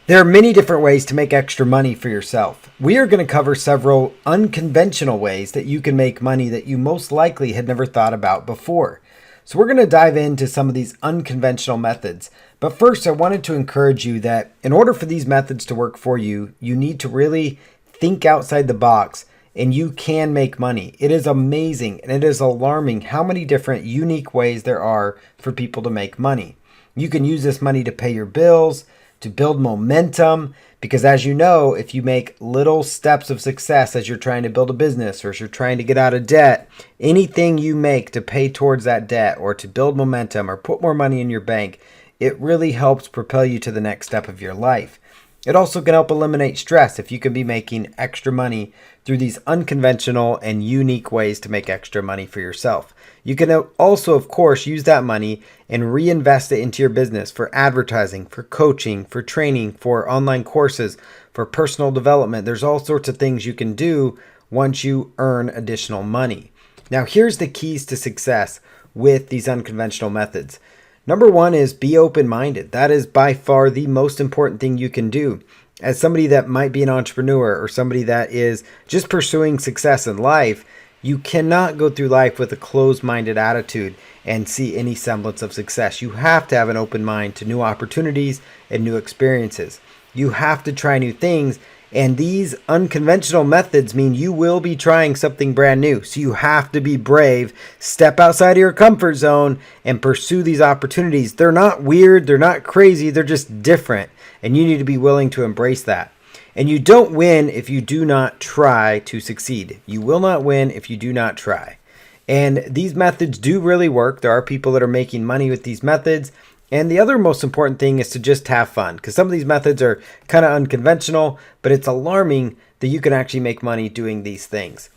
There are many different ways to make extra money for yourself. We are going to cover several unconventional ways that you can make money that you most likely had never thought about before. So we're going to dive into some of these unconventional methods. But first, I wanted to encourage you that in order for these methods to work for you, you need to really think outside the box and you can make money. It is amazing and it is alarming how many different unique ways there are for people to make money. You can use this money to pay your bills, to build momentum, because as you know, if you make little steps of success as you're trying to build a business or as you're trying to get out of debt, anything you make to pay towards that debt or to build momentum or put more money in your bank, it really helps propel you to the next step of your life. It also can help eliminate stress if you can be making extra money through these unconventional and unique ways to make extra money for yourself. You can also, of course, use that money and reinvest it into your business for advertising, for coaching, for training, for online courses, for personal development. There's all sorts of things you can do once you earn additional money. Now, here's the keys to success with these unconventional methods. Number one is be open-minded. That is by far the most important thing you can do. As somebody that might be an entrepreneur or somebody that is just pursuing success in life, you cannot go through life with a closed-minded attitude and see any semblance of success. You have to have an open mind to new opportunities and new experiences. You have to try new things, and these unconventional methods mean you will be trying something brand new. So you have to be brave, step outside of your comfort zone, and pursue these opportunities. They're not weird, they're not crazy, they're just different, and you need to be willing to embrace that. And you don't win if you do not try to succeed. You will not win if you do not try. And these methods do really work. There are people that are making money with these methods. And the other most important thing is to just have fun, because some of these methods are kind of unconventional, but it's alarming that you can actually make money doing these things.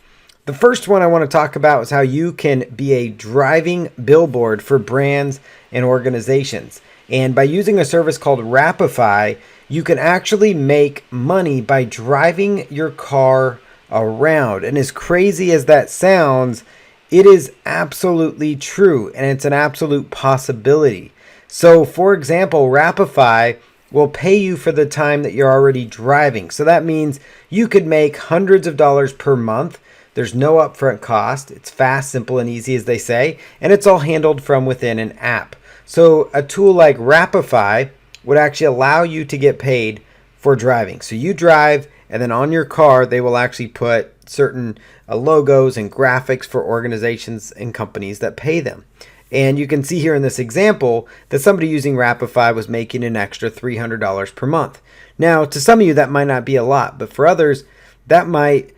The first one I want to talk about is how you can be a driving billboard for brands and organizations. And by using a service called Rapify, you can actually make money by driving your car around. And as crazy as that sounds, it is absolutely true, and it's an absolute possibility. So, for example, Rapify will pay you for the time that you're already driving. So that means you could make hundreds of dollars per month. There's no upfront cost. It's fast, simple, and easy, as they say, and it's all handled from within an app. So a tool like Rapify would actually allow you to get paid for driving. So you drive, and then on your car, they will actually put certain logos and graphics for organizations and companies that pay them. And you can see here in this example that somebody using Rapify was making an extra $300 per month. Now, to some of you, that might not be a lot, but for others, that might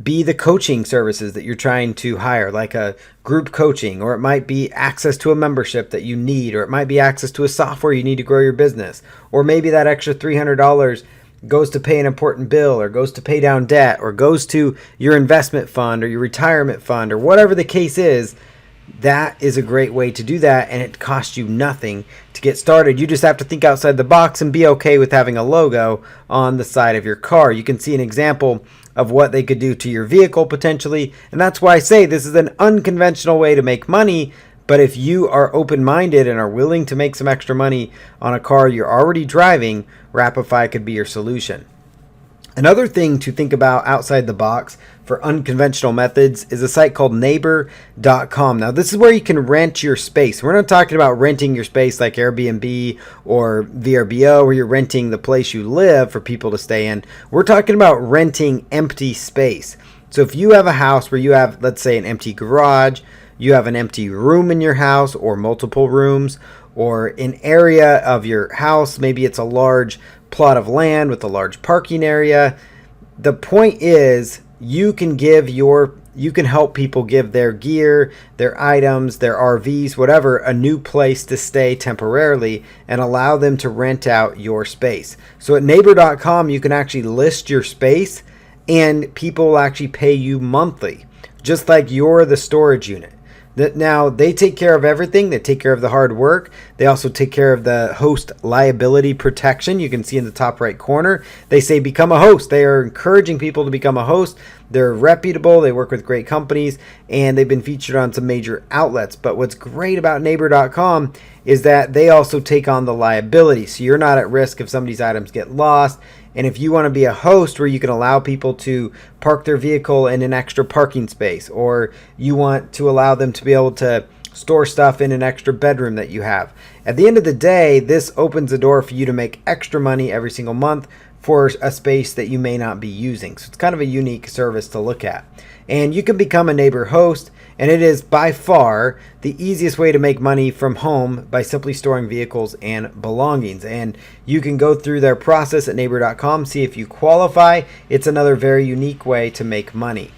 be the coaching services that you're trying to hire, like a group coaching, or it might be access to a membership that you need, or it might be access to a software you need to grow your business, or maybe that extra $300 goes to pay an important bill, or goes to pay down debt, or goes to your investment fund or your retirement fund, or whatever the case is. That is a great way to do that, and it costs you nothing to get started. You just have to think outside the box and be okay with having a logo on the side of your car. You can see an example of what they could do to your vehicle potentially, and that's why I say this is an unconventional way to make money. But if you are open-minded and are willing to make some extra money on a car you're already driving, Rapify could be your solution. Another thing to think about outside the box for unconventional methods is a site called neighbor.com. Now, this is where you can rent your space. We're not talking about renting your space like Airbnb or VRBO, where you're renting the place you live for people to stay in. We're talking about renting empty space. So if you have a house where you have, let's say, an empty garage, you have an empty room in your house or multiple rooms, or an area of your house, maybe it's a large plot of land with a large parking area. The point is you can help people give their gear, their items, their RVs, whatever, a new place to stay temporarily and allow them to rent out your space. So at neighbor.com, you can actually list your space and people will actually pay you monthly, just like you're the storage unit. That now they take care of everything. They take care of the hard work. They also take care of the host liability protection. You can see in the top right corner, they say become a host. They are encouraging people to become a host. They're reputable. They work with great companies, and they've been featured on some major outlets. But what's great about neighbor.com is that they also take on the liability. So you're not at risk if somebody's items get lost. And if you want to be a host where you can allow people to park their vehicle in an extra parking space, or you want to allow them to be able to store stuff in an extra bedroom that you have, at the end of the day, this opens the door for you to make extra money every single month for a space that you may not be using. So it's kind of a unique service to look at. And you can become a neighbor host, and it is by far the easiest way to make money from home by simply storing vehicles and belongings. And you can go through their process at neighbor.com, see if you qualify. It's another very unique way to make money.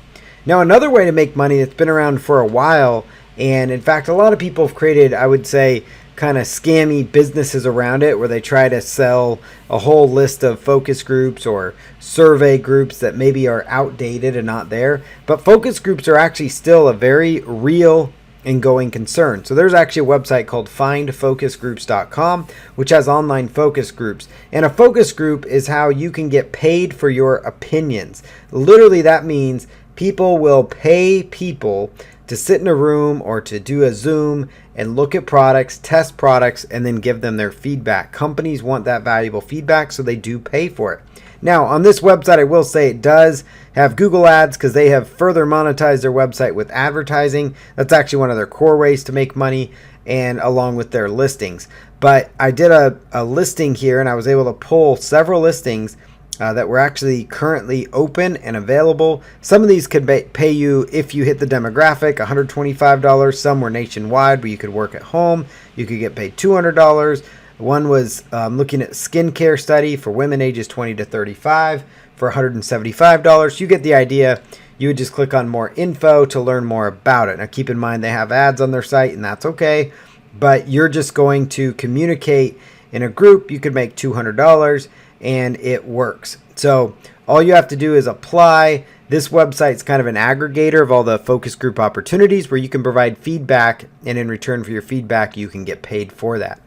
Now, another way to make money that's been around for a while, and in fact, a lot of people have created, I would say, kind of scammy businesses around it where they try to sell a whole list of focus groups or survey groups that maybe are outdated and not there. But focus groups are actually still a very real and going concern. So there's actually a website called findfocusgroups.com, which has online focus groups. And a focus group is how you can get paid for your opinions. Literally, that means people will pay people to sit in a room or to do a Zoom and look at products, test products, and then give them their feedback. Companies want that valuable feedback, so they do pay for it. Now, on this website, I will say it does have Google Ads because they have further monetized their website with advertising. That's actually one of their core ways to make money, and along with their listings. But I did a listing here, and I was able to pull several listings that were actually currently open and available. Some of these could pay you, if you hit the demographic, $125. Some were nationwide where you could work at home. You could get paid $200. One was looking at skincare study for women ages 20 to 35 for $175. You get the idea. You would just click on more info to learn more about it. Now keep in mind they have ads on their site, and that's okay. But you're just going to communicate in a group. You could make $200 and it works. So all you have to do is apply. This website's kind of an aggregator of all the focus group opportunities where you can provide feedback, and in return for your feedback, you can get paid for that.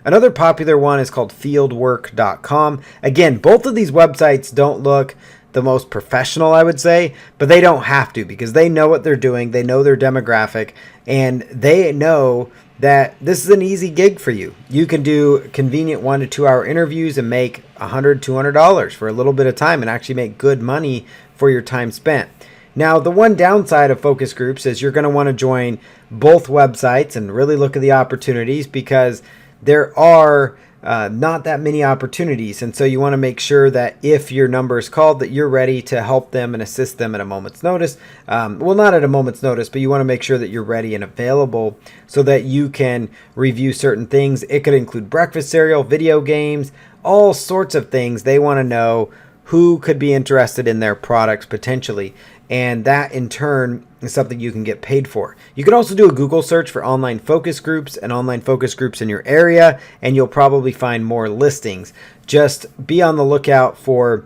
Another popular one is called fieldwork.com. Again, both of these websites don't look the most professional, I would say, but they don't have to because they know what they're doing. They know their demographic, and they know that this is an easy gig for you. You can do convenient 1 to 2 hour interviews and make $100, $200 for a little bit of time and actually make good money for your time spent. Now, the one downside of focus groups is you're going to want to join both websites and really look at the opportunities because there are not that many opportunities. And so you want to make sure that if your number is called, that you're ready to help them and assist them at a moment's notice. Well, not at a moment's notice, but you want to make sure that you're ready and available so that you can review certain things. It could include breakfast cereal, video games, all sorts of things. They want to know who could be interested in their products potentially. And that in turn is something you can get paid for. You can also do a Google search for online focus groups and online focus groups in your area, and you'll probably find more listings. Just be on the lookout for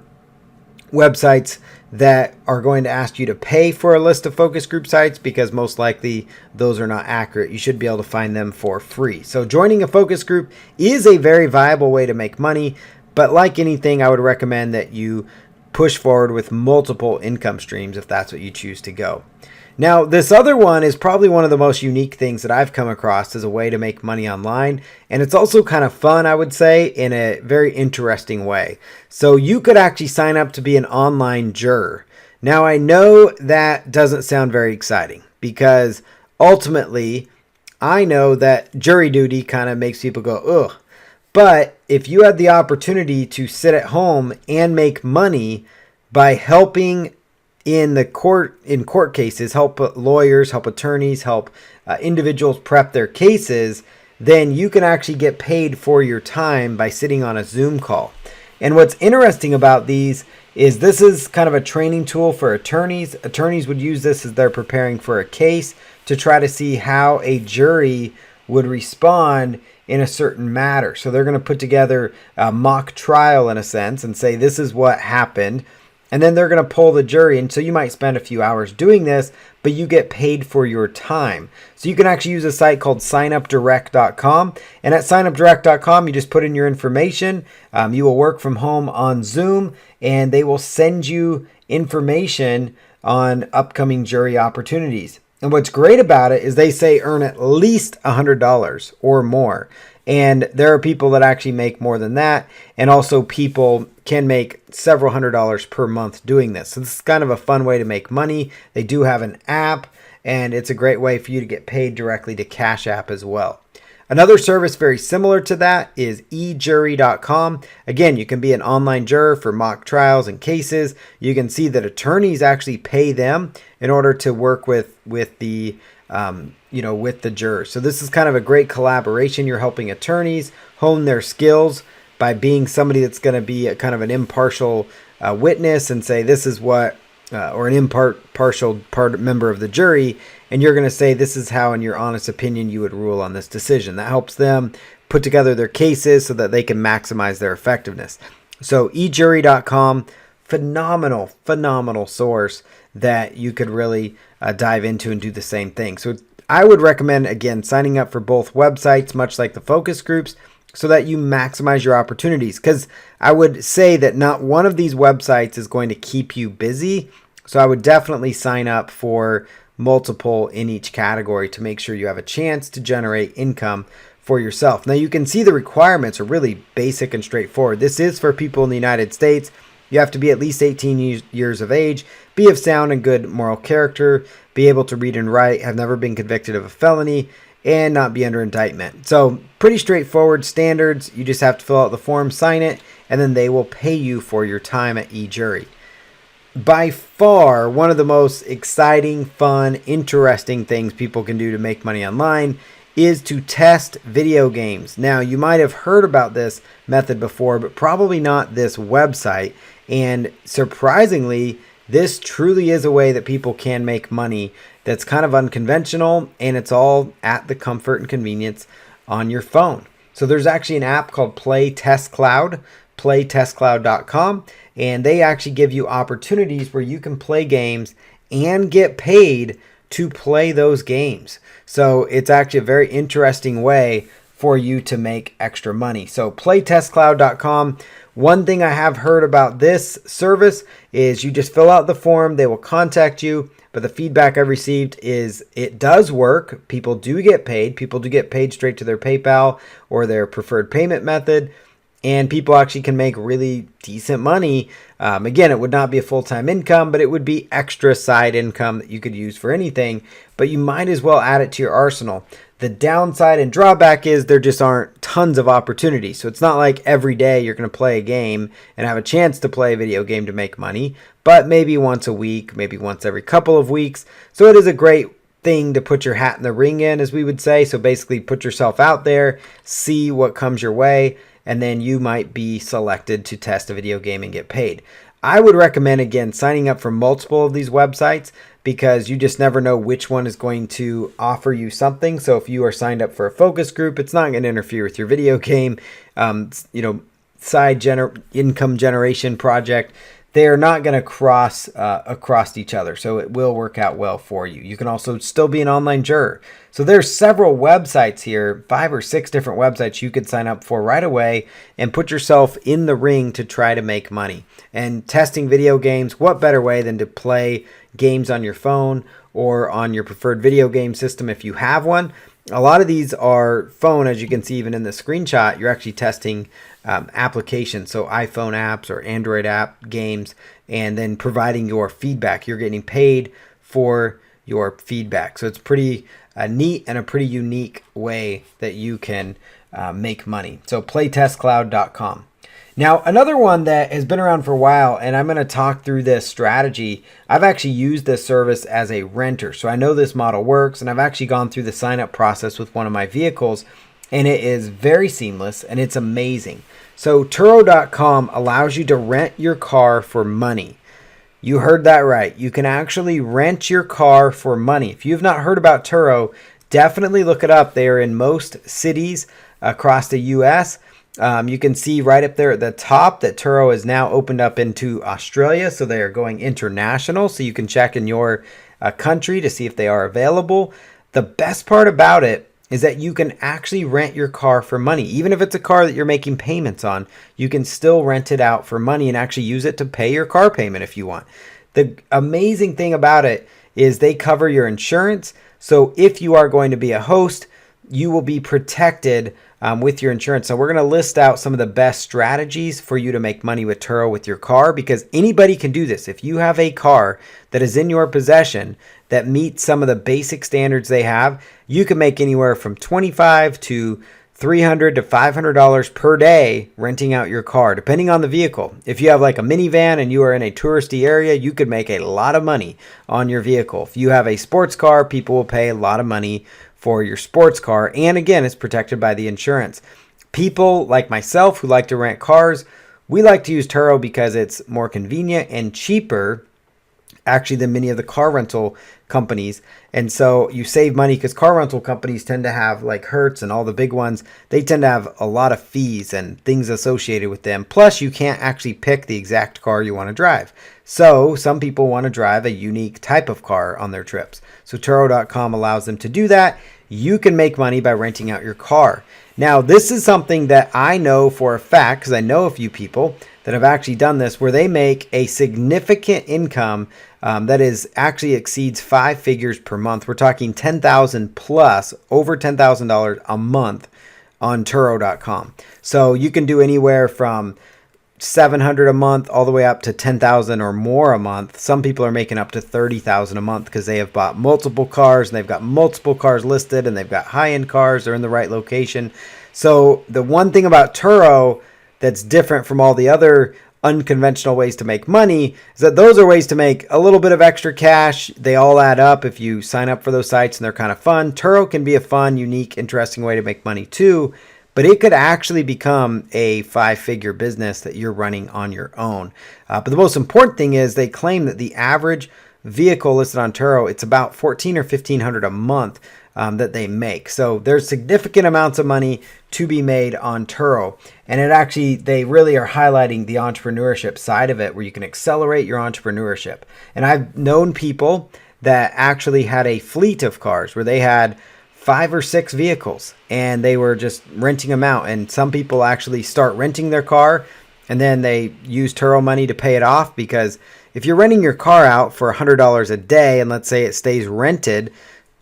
websites that are going to ask you to pay for a list of focus group sites because most likely those are not accurate. You should be able to find them for free. So joining a focus group is a very viable way to make money, but like anything, I would recommend that you push forward with multiple income streams if that's what you choose to go. Now, this other one is probably one of the most unique things that I've come across as a way to make money online. And it's also kind of fun, I would say, in a very interesting way. So you could actually sign up to be an online juror. Now, I know that doesn't sound very exciting because ultimately I know that jury duty kind of makes people go, ugh. But if you had the opportunity to sit at home and make money by helping in court cases, help lawyers, help attorneys, help individuals prep their cases, then you can actually get paid for your time by sitting on a Zoom call. And what's interesting about these is this is kind of a training tool for attorneys. Attorneys would use this as they're preparing for a case to try to see how a jury would respond in a certain matter. So they're going to put together a mock trial in a sense and say this is what happened. and then they're going to pull the jury. And so you might spend a few hours doing this, but you get paid for your time. So you can actually use a site called signupdirect.com. And at signupdirect.com, you just put in your information. You will work from home on Zoom, and they will send you information on upcoming jury opportunities. And what's great about it is they say earn at least $100 or more. And there are people that actually make more than that. And also people can make several $100s per month doing this. So this is kind of a fun way to make money. They do have an app, and it's a great way for you to get paid directly to Cash App as well. Another service very similar to that is ejury.com. Again, you can be an online juror for mock trials and cases. You can see that attorneys actually pay them in order to work with the with the jurors. So this is kind of a great collaboration. You're helping attorneys hone their skills by being somebody that's going to be a kind of an impartial witness and say this is what, or an impartial member of the jury, and you're going to say this is how, in your honest opinion, you would rule on this decision. That helps them put together their cases so that they can maximize their effectiveness. So ejury.com, phenomenal source that you could really dive into and do the same thing. So I would recommend, again, signing up for both websites, much like the focus groups, so that you maximize your opportunities. Because I would say that not one of these websites is going to keep you busy. So I would definitely sign up for multiple in each category to make sure you have a chance to generate income for yourself. Now you can see the requirements are really basic and straightforward. This is for people in the United States. You have to be at least 18 years of age, be of sound and good moral character, be able to read and write, have never been convicted of a felony, and not be under indictment. So pretty straightforward standards. You just have to fill out the form, sign it, and then they will pay you for your time at eJury. By far, one of the most exciting, fun, interesting things people can do to make money online is to test video games. Now, you might have heard about this method before, but probably not this website. And surprisingly, this truly is a way that people can make money that's kind of unconventional, and it's all at the comfort and convenience on your phone. So there's actually an app called Play Test Cloud, playtestcloud.com, and they actually give you opportunities where you can play games and get paid to play those games. So it's actually a very interesting way for you to make extra money. So playtestcloud.com. One thing I have heard about this service is you just fill out the form, they will contact you, but the feedback I've received is it does work. People do get paid. People do get paid straight to their PayPal or their preferred payment method, and people actually can make really decent money. Again, it would not be a full-time income, but it would be extra side income that you could use for anything, but you might as well add it to your arsenal. The downside and drawback is there just aren't tons of opportunities. So it's not like every day you're going to play a game and have a chance to play a video game to make money, but maybe once a week, maybe once every couple of weeks. So it is a great thing to put your hat in the ring in, as we would say. So basically put yourself out there, see what comes your way, and then you might be selected to test a video game and get paid. I would recommend, again, signing up for multiple of these websites because you just never know which one is going to offer you something. So if you are signed up for a focus group, it's not going to interfere with your video game, income generation project. They're not going to cross each other, so it will work out well for you. You can also still be an online juror. So there's several websites here, 5 or 6 different websites you could sign up for right away and put yourself in the ring to try to make money. And testing video games, what better way than to play games on your phone or on your preferred video game system if you have one. A lot of these are phone, as you can see even in the screenshot, you're actually testing applications, so iPhone apps or Android app games, and then providing your feedback. You're getting paid for your feedback. So it's pretty neat and a pretty unique way that you can make money. So playtestcloud.com. Now, another one that has been around for a while, and I'm going to talk through this strategy. I've actually used this service as a renter, so I know this model works, and I've actually gone through the sign-up process with one of my vehicles, and it is very seamless, and it's amazing. So Turo.com allows you to rent your car for money. You heard that right. You can actually rent your car for money. If you've not heard about Turo, definitely look it up. They are in most cities across the U.S., You can see right up there at the top that Turo is now opened up into Australia, so they are going international. So you can check in your country to see if they are available. The best part about it is that you can actually rent your car for money. Even if it's a car that you're making payments on, you can still rent it out for money and actually use it to pay your car payment if you want. The amazing thing about it is they cover your insurance. So if you are going to be a host, you will be protected with your insurance. So we're going to list out some of the best strategies for you to make money with Turo with your car, because anybody can do this. If you have a car that is in your possession that meets some of the basic standards they have, you can make anywhere from $25 to $300 to $500 per day renting out your car, depending on the vehicle. If you have like a minivan and you are in a touristy area, you could make a lot of money on your vehicle. If you have a sports car, people will pay a lot of money for your sports car. And again, it's protected by the insurance. People like myself who like to rent cars, we like to use Turo because it's more convenient and cheaper actually than many of the car rental companies. And so you save money because car rental companies tend to have, like Hertz and all the big ones, they tend to have a lot of fees and things associated with them. Plus you can't actually pick the exact car you want to drive. So some people want to drive a unique type of car on their trips. So Turo.com allows them to do that. You can make money by renting out your car. Now, this is something that I know for a fact, because I know a few people that have actually done this, where they make a significant income that is actually exceeds 5 figures per month. We're talking $10,000 plus, over $10,000 a month on Turo.com. So you can do anywhere from $700 a month all the way up to $10,000 or more a month. Some people are making up to $30,000 a month because they have bought multiple cars and they've got multiple cars listed and they've got high-end cars. They're in the right location. So the one thing about Turo that's different from all the other unconventional ways to make money is that those are ways to make a little bit of extra cash. They all add up if you sign up for those sites and they're kind of fun. Turo can be a fun, unique, interesting way to make money too. But it could actually become a 5-figure business that you're running on your own. But the most important thing is they claim that the average vehicle listed on Turo, it's about $1,400 or $1,500 a month that they make. So there's significant amounts of money to be made on Turo. And it actually, they really are highlighting the entrepreneurship side of it, where you can accelerate your entrepreneurship. And I've known people that actually had a fleet of cars where they had 5 or 6 vehicles and they were just renting them out. And some people actually start renting their car and then they use Turo money to pay it off, because if you're renting your car out for $100 a day and let's say it stays rented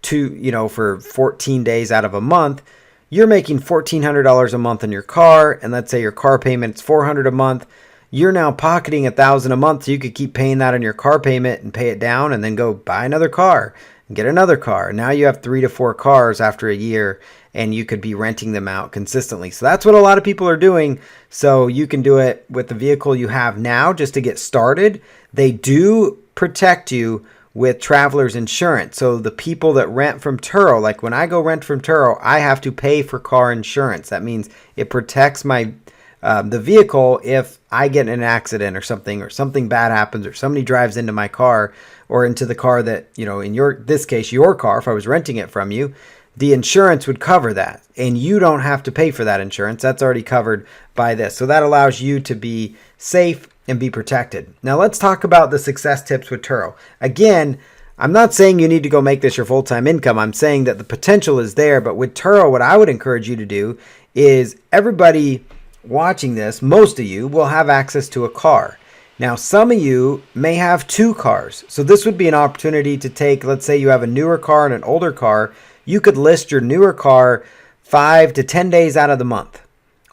for 14 days out of a month, you're making $1,400 a month on your car, and let's say your car payment's $400 a month. You're now pocketing $1,000 a month, so you could keep paying that on your car payment and pay it down and then go buy another car and get another car. Now you have 3 to 4 cars after a year and you could be renting them out consistently. So that's what a lot of people are doing. So you can do it with the vehicle you have now just to get started. They do protect you with traveler's insurance. So the people that rent from Turo, like when I go rent from Turo, I have to pay for car insurance. That means it protects my the vehicle if I get in an accident or something bad happens, or somebody drives into my car or into the car that, in this case, your car, if I was renting it from you, the insurance would cover that. And you don't have to pay for that insurance. That's already covered by this. So that allows you to be safe and be protected. Now let's talk about the success tips with Turo. Again, I'm not saying you need to go make this your full-time income. I'm saying that the potential is there. But with Turo, what I would encourage you to do is, everybody watching this, most of you will have access to a car. Now, some of you may have 2 cars. So this would be an opportunity to take, let's say you have a newer car and an older car. You could list your newer car 5 to 10 days out of the month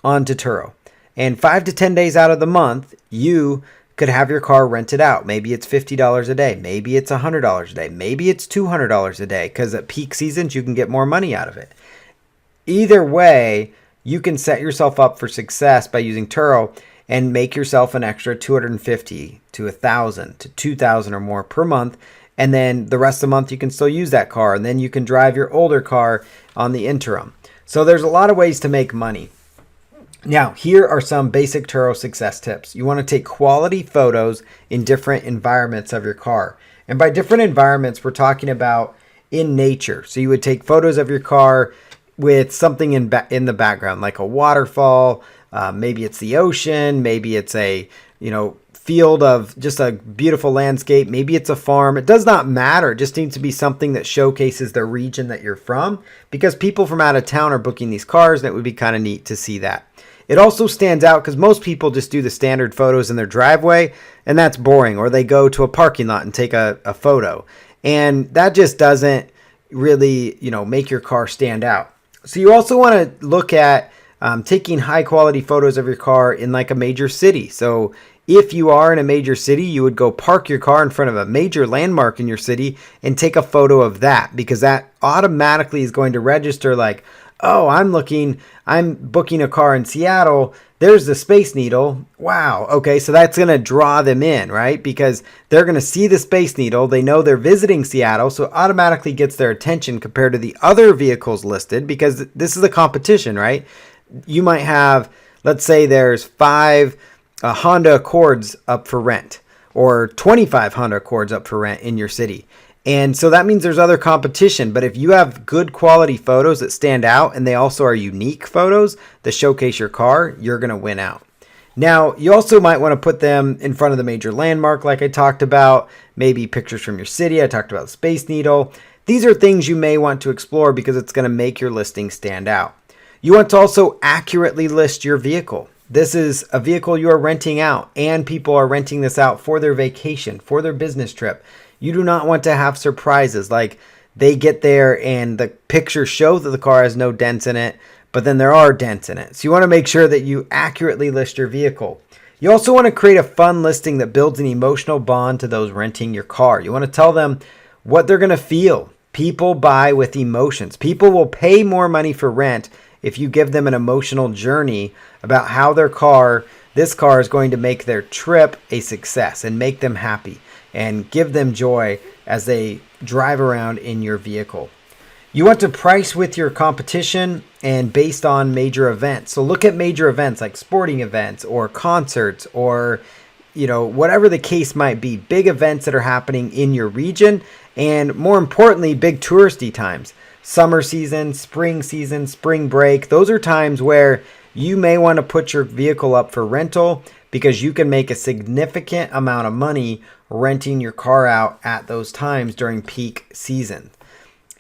onto Turo. And 5 to 10 days out of the month, you could have your car rented out. Maybe it's $50 a day. Maybe it's $100 a day. Maybe it's $200 a day, because at peak seasons, you can get more money out of it. Either way, you can set yourself up for success by using Turo and make yourself an extra $250 to $1,000 to $2,000 or more per month. And then the rest of the month, you can still use that car. And then you can drive your older car on the interim. So there's a lot of ways to make money. Now, here are some basic Turo success tips. You want to take quality photos in different environments of your car. And by different environments, we're talking about in nature. So you would take photos of your car with something in the background, like a waterfall, Maybe it's the ocean. Maybe it's a, field of just a beautiful landscape. Maybe it's a farm. It does not matter. It just needs to be something that showcases the region that you're from, because people from out of town are booking these cars, and it would be kind of neat to see that. It also stands out because most people just do the standard photos in their driveway, and that's boring. Or they go to a parking lot and take a photo, and that just doesn't really, make your car stand out. So you also want to look at taking high quality photos of your car in like a major city. So if you are in a major city, you would go park your car in front of a major landmark in your city and take a photo of that, because that automatically is going to register like, oh, I'm booking a car in Seattle. There's the Space Needle. Wow. Okay. So that's going to draw them in, right? Because they're going to see the Space Needle. They know they're visiting Seattle. So it automatically gets their attention compared to the other vehicles listed, because this is a competition, right? You might have, let's say there's 5 Honda Accords up for rent, or 25 Honda Accords up for rent in your city. And so that means there's other competition. But if you have good quality photos that stand out, and they also are unique photos that showcase your car, you're going to win out. Now, you also might want to put them in front of the major landmark like I talked about, maybe pictures from your city. I talked about the Space Needle. These are things you may want to explore because it's going to make your listing stand out. You want to also accurately list your vehicle. This is a vehicle you are renting out, and people are renting this out for their vacation, for their business trip. You do not want to have surprises like they get there and the pictures show that the car has no dents in it, but then there are dents in it. So you want to make sure that you accurately list your vehicle. You also want to create a fun listing that builds an emotional bond to those renting your car. You want to tell them what they're going to feel. People buy with emotions. People will pay more money for rent if you give them an emotional journey about how this car is going to make their trip a success and make them happy and give them joy as they drive around in your vehicle. You want to price with your competition and based on major events. So look at major events like sporting events or concerts or, whatever the case might be, big events that are happening in your region, and more importantly, big touristy times. Summer season, spring break. Those are times where you may want to put your vehicle up for rental, because you can make a significant amount of money renting your car out at those times during peak season.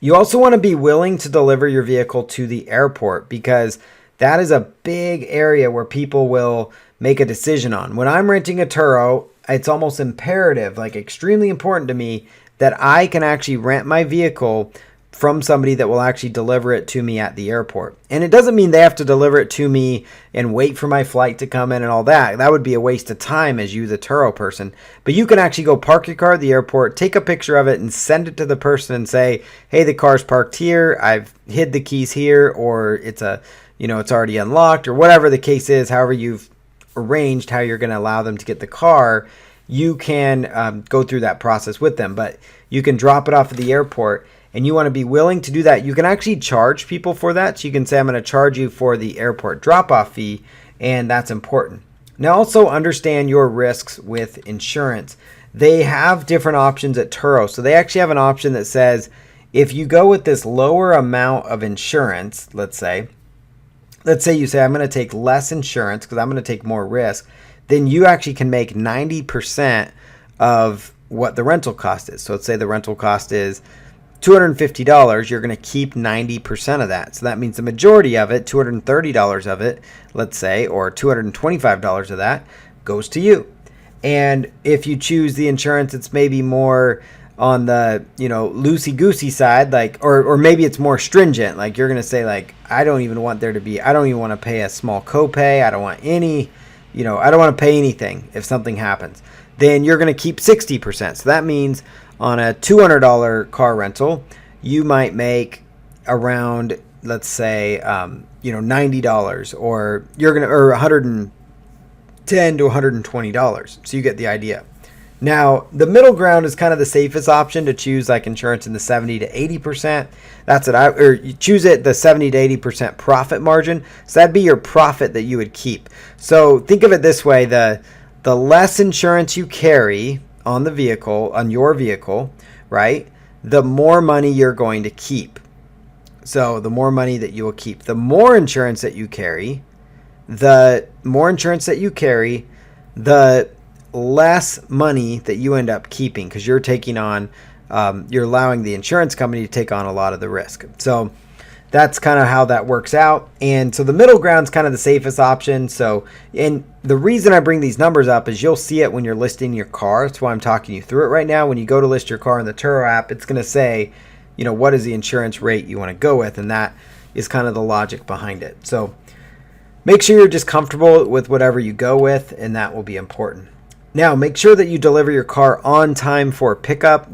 You also want to be willing to deliver your vehicle to the airport, because that is a big area where people will make a decision on. When I'm renting a Turo, it's almost imperative, like extremely important to me, that I can actually rent my vehicle from somebody that will actually deliver it to me at the airport. And it doesn't mean they have to deliver it to me and wait for my flight to come in and all that. That would be a waste of time as you, the Turo person. But you can actually go park your car at the airport, take a picture of it, and send it to the person and say, hey, the car's parked here. I've hid the keys here, or it's already unlocked, or whatever the case is. However you've arranged how you're going to allow them to get the car, you can go through that process with them. But you can drop it off at the airport. And you want to be willing to do that. You can actually charge people for that. So you can say, I'm going to charge you for the airport drop-off fee, and that's important. Now, also understand your risks with insurance. They have different options at Turo. So they actually have an option that says, if you go with this lower amount of insurance, let's say you say, I'm going to take less insurance because I'm going to take more risk, then you actually can make 90% of what the rental cost is. So let's say the rental cost is $250, you're going to keep 90% of that. So that means the majority of it, $230 of it, let's say, or $225 of that goes to you. And if you choose the insurance, it's maybe more on the, loosey-goosey side, like, or maybe it's more stringent. Like you're going to say like, I don't even want to pay a small copay. I don't want I don't want to pay anything if something happens. Then you're going to keep 60%. So that means on a $200 car rental, you might make around, let's say, $90, or or $110 to $120. So you get the idea. Now, the middle ground is kind of the safest option to choose, like insurance in the 70 to 80%. That's what you choose it, the 70 to 80% profit margin. So that'd be your profit that you would keep. So think of it this way: the less insurance you carry on your vehicle, right, the more money you're going to keep. So the more money that you will keep. The more insurance that you carry, the more insurance that you carry, the less money that you end up keeping, because you're taking on, you're allowing the insurance company to take on a lot of the risk. So that's kind of how that works out. And so the middle ground's kind of the safest option. So, and the reason I bring these numbers up is you'll see it when you're listing your car. That's why I'm talking you through it right now. When you go to list your car in the Turo app, it's going to say, what is the insurance rate you want to go with? And that is kind of the logic behind it. So make sure you're just comfortable with whatever you go with, and that will be important. Now, make sure that you deliver your car on time for pickup.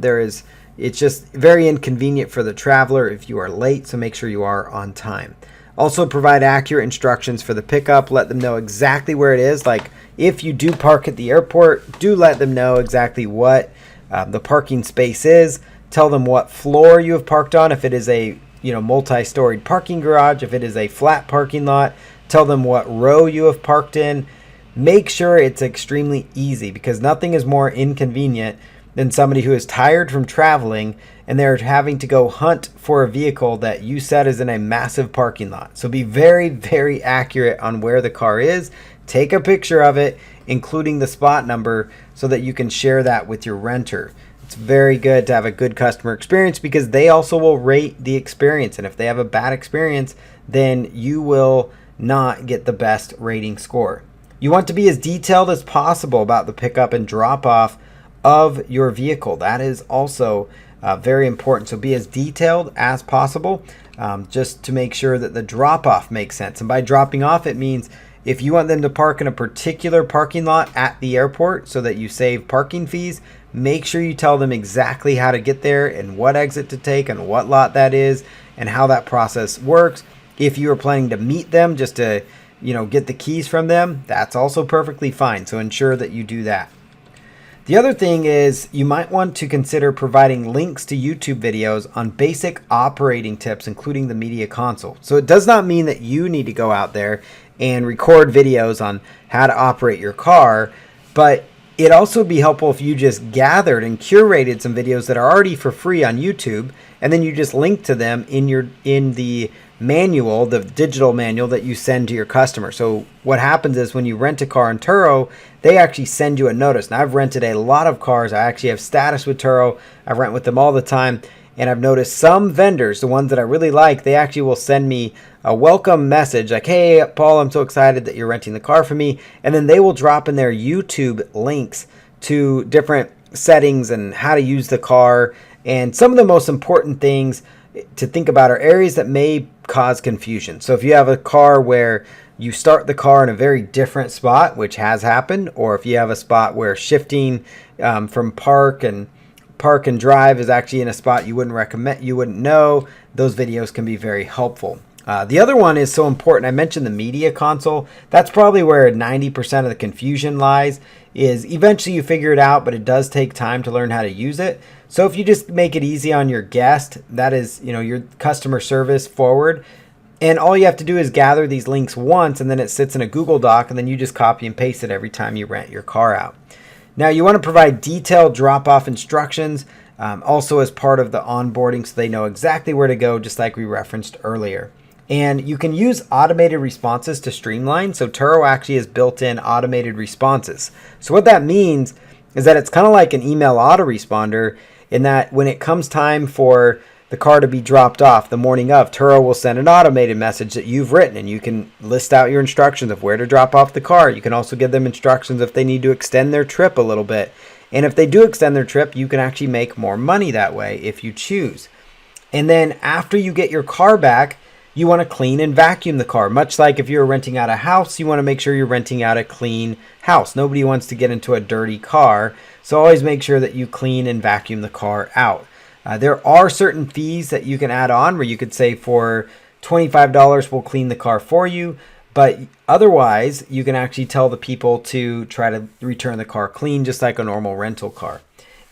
It's just very inconvenient for the traveler if you are late, so make sure you are on time. Also, provide accurate instructions for the pickup. Let them know exactly where it is. Like, if you do park at the airport, do let them know exactly what the parking space is. Tell them what floor you have parked on. If it is a multi-storied parking garage, if it is a flat parking lot, tell them what row you have parked in. Make sure it's extremely easy, because nothing is more inconvenient than somebody who is tired from traveling and they're having to go hunt for a vehicle that you said is in a massive parking lot. So be very, very accurate on where the car is. Take a picture of it, including the spot number, so that you can share that with your renter. It's very good to have a good customer experience, because they also will rate the experience. And if they have a bad experience, then you will not get the best rating score. You want to be as detailed as possible about the pickup and drop off of your vehicle. That is also very important. So be as detailed as possible, just to make sure that the drop off makes sense. And by dropping off, it means if you want them to park in a particular parking lot at the airport so that you save parking fees, make sure you tell them exactly how to get there and what exit to take and what lot that is and how that process works. If you are planning to meet them just to get the keys from them, that's also perfectly fine. So ensure that you do that. The other thing is, you might want to consider providing links to YouTube videos on basic operating tips, including the media console. So it does not mean that you need to go out there and record videos on how to operate your car, but it also would be helpful if you just gathered and curated some videos that are already for free on YouTube, and then you just link to them in the manual, the digital manual that you send to your customer. So what happens is, when you rent a car in Turo, they actually send you a notice. Now, I've rented a lot of cars. I actually have status with Turo. I rent with them all the time. And I've noticed some vendors, the ones that I really like, they actually will send me a welcome message like, "Hey, Paul, I'm so excited that you're renting the car for me." And then they will drop in their YouTube links to different settings and how to use the car. And some of the most important things to think about are areas that may cause confusion. So if you have a car where you start the car in a very different spot, which has happened, or if you have a spot where shifting from park and drive is actually in a spot you wouldn't know, those videos can be very helpful. The other one is so important. I mentioned the media console. That's probably where 90% of the confusion lies. Is eventually you figure it out, but it does take time to learn how to use it. So if you just make it easy on your guest, that is, your customer service forward, and all you have to do is gather these links once, and then it sits in a Google Doc, and then you just copy and paste it every time you rent your car out. Now, you want to provide detailed drop-off instructions also as part of the onboarding, so they know exactly where to go, just like we referenced earlier. And you can use automated responses to streamline. So Turo actually has built-in automated responses. So what that means is that it's kind of like an email autoresponder, in that when it comes time for the car to be dropped off the morning of, Turo will send an automated message that you've written, and you can list out your instructions of where to drop off the car. You can also give them instructions if they need to extend their trip a little bit. And if they do extend their trip, you can actually make more money that way if you choose. And then after you get your car back, you want to clean and vacuum the car. Much like if you're renting out a house, you want to make sure you're renting out a clean house. Nobody wants to get into a dirty car. So always make sure that you clean and vacuum the car out. There are certain fees that you can add on, where you could say for $25 we'll clean the car for you. But otherwise, you can actually tell the people to try to return the car clean, just like a normal rental car.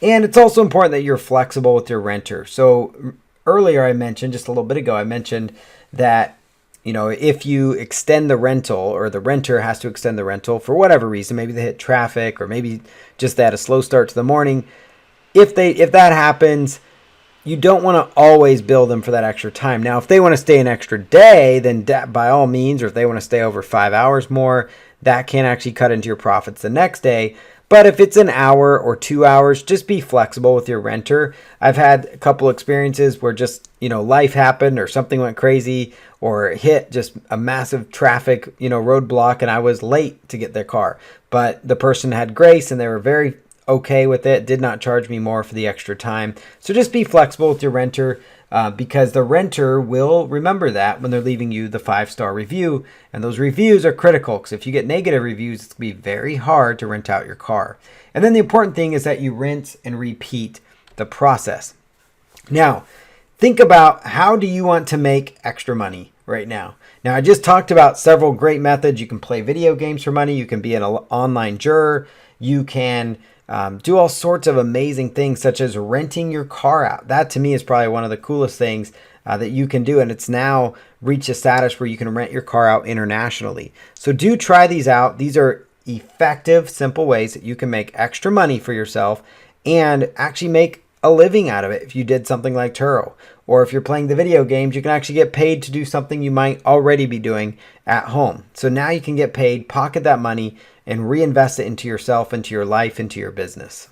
And it's also important that you're flexible with your renter. So earlier I mentioned, just a little bit ago, I mentioned that, if you extend the rental, or the renter has to extend the rental for whatever reason, maybe they hit traffic, or maybe just they had a slow start to the morning. If that happens, you don't want to always bill them for that extra time. Now, if they want to stay an extra day, then by all means, or if they want to stay over 5 hours more, that can actually cut into your profits the next day. But if it's an hour or 2 hours, just be flexible with your renter. I've had a couple experiences where just, life happened or something went crazy or hit just a massive traffic, roadblock, and I was late to get their car. But the person had grace and they were very okay with it, did not charge me more for the extra time. So just be flexible with your renter because the renter will remember that when they're leaving you the 5-star review. And those reviews are critical because if you get negative reviews, it's going to be very hard to rent out your car. And then the important thing is that you rinse and repeat the process. Now, think about how do you want to make extra money right now? Now, I just talked about several great methods. You can play video games for money. You can be an online juror. You can do all sorts of amazing things, such as renting your car out. That to me is probably one of the coolest things that you can do. And it's now reached a status where you can rent your car out internationally. So do try these out. These are effective, simple ways that you can make extra money for yourself and actually make a living out of it. If you did something like Turo, or if you're playing the video games, you can actually get paid to do something you might already be doing at home. So now you can get paid, pocket that money, and reinvest it into yourself, into your life, into your business.